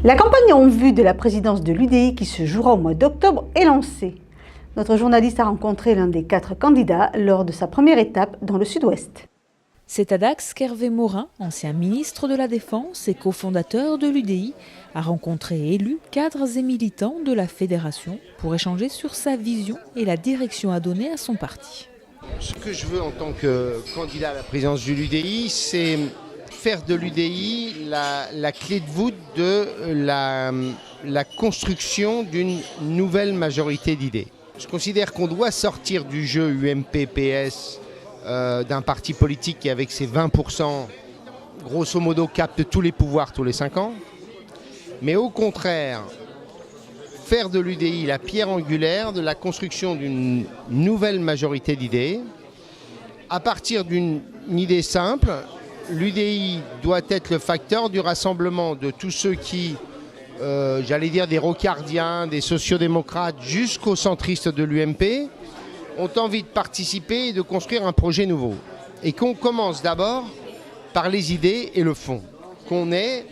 La campagne en vue de la présidence de l'UDI qui se jouera au mois d'octobre est lancée. Notre journaliste a rencontré l'un des 4 candidats lors de sa première étape dans le sud-ouest. C'est à Dax qu'Hervé Morin, ancien ministre de la Défense et cofondateur de l'UDI, a rencontré et élu cadres et militants de la fédération pour échanger sur sa vision et la direction à donner à son parti. Ce que je veux en tant que candidat à la présidence de l'UDI, c'est faire de l'UDI la clé de voûte de la construction d'une nouvelle majorité d'idées. Je considère qu'on doit sortir du jeu UMP-PS d'un parti politique qui, avec ses 20%, grosso modo, capte tous les pouvoirs tous les 5 ans. Mais au contraire, faire de l'UDI la pierre angulaire de la construction d'une nouvelle majorité d'idées. À partir d'une idée simple, l'UDI doit être le facteur du rassemblement de tous ceux qui, j'allais dire des rocardiens, des sociodémocrates, jusqu'aux centristes de l'UMP, ont envie de participer et de construire un projet nouveau. Et qu'on commence d'abord par les idées et le fond. Qu'on ait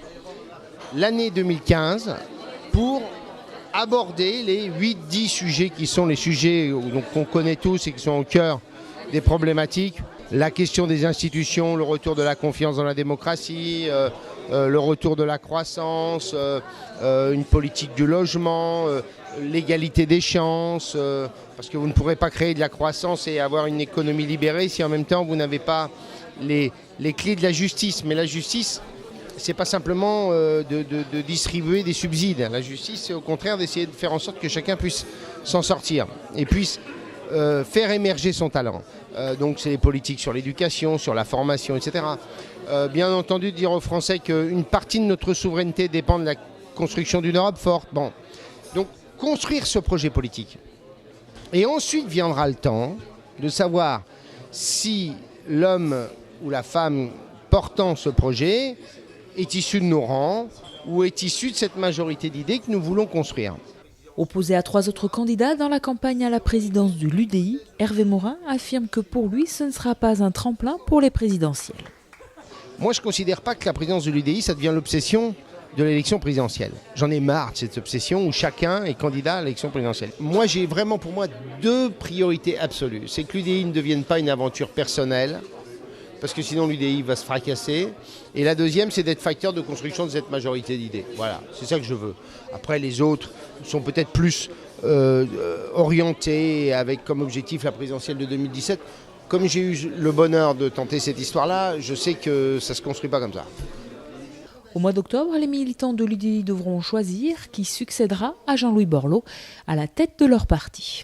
l'année 2015 pour aborder les 8-10 sujets qui sont les sujets qu'on connaît tous et qui sont au cœur des problématiques. La question des institutions, le retour de la confiance dans la démocratie, le retour de la croissance, une politique du logement, l'égalité des chances, parce que vous ne pourrez pas créer de la croissance et avoir une économie libérée si en même temps vous n'avez pas les clés de la justice. Mais la justice, c'est pas simplement de distribuer des subsides. La justice, c'est au contraire d'essayer de faire en sorte que chacun puisse s'en sortir et puisse faire émerger son talent. Donc c'est les politiques sur l'éducation, sur la formation, etc. Bien entendu, dire aux Français qu'une partie de notre souveraineté dépend de la construction d'une Europe forte. Bon. Donc construire ce projet politique. Et ensuite viendra le temps de savoir si l'homme ou la femme portant ce projet est issu de nos rangs ou est issu de cette majorité d'idées que nous voulons construire. Opposé à 3 autres candidats dans la campagne à la présidence de l'UDI, Hervé Morin affirme que pour lui, ce ne sera pas un tremplin pour les présidentielles. Moi, je ne considère pas que la présidence de l'UDI, ça devient l'obsession de l'élection présidentielle. J'en ai marre de cette obsession où chacun est candidat à l'élection présidentielle. Moi, j'ai vraiment pour moi 2 priorités absolues. C'est que l'UDI ne devienne pas une aventure personnelle, parce que sinon l'UDI va se fracasser. Et la deuxième, c'est d'être facteur de construction de cette majorité d'idées. Voilà, c'est ça que je veux. Après, les autres sont peut-être plus orientés avec comme objectif la présidentielle de 2017. Comme j'ai eu le bonheur de tenter cette histoire-là, je sais que ça ne se construit pas comme ça. Au mois d'octobre, les militants de l'UDI devront choisir qui succédera à Jean-Louis Borloo à la tête de leur parti.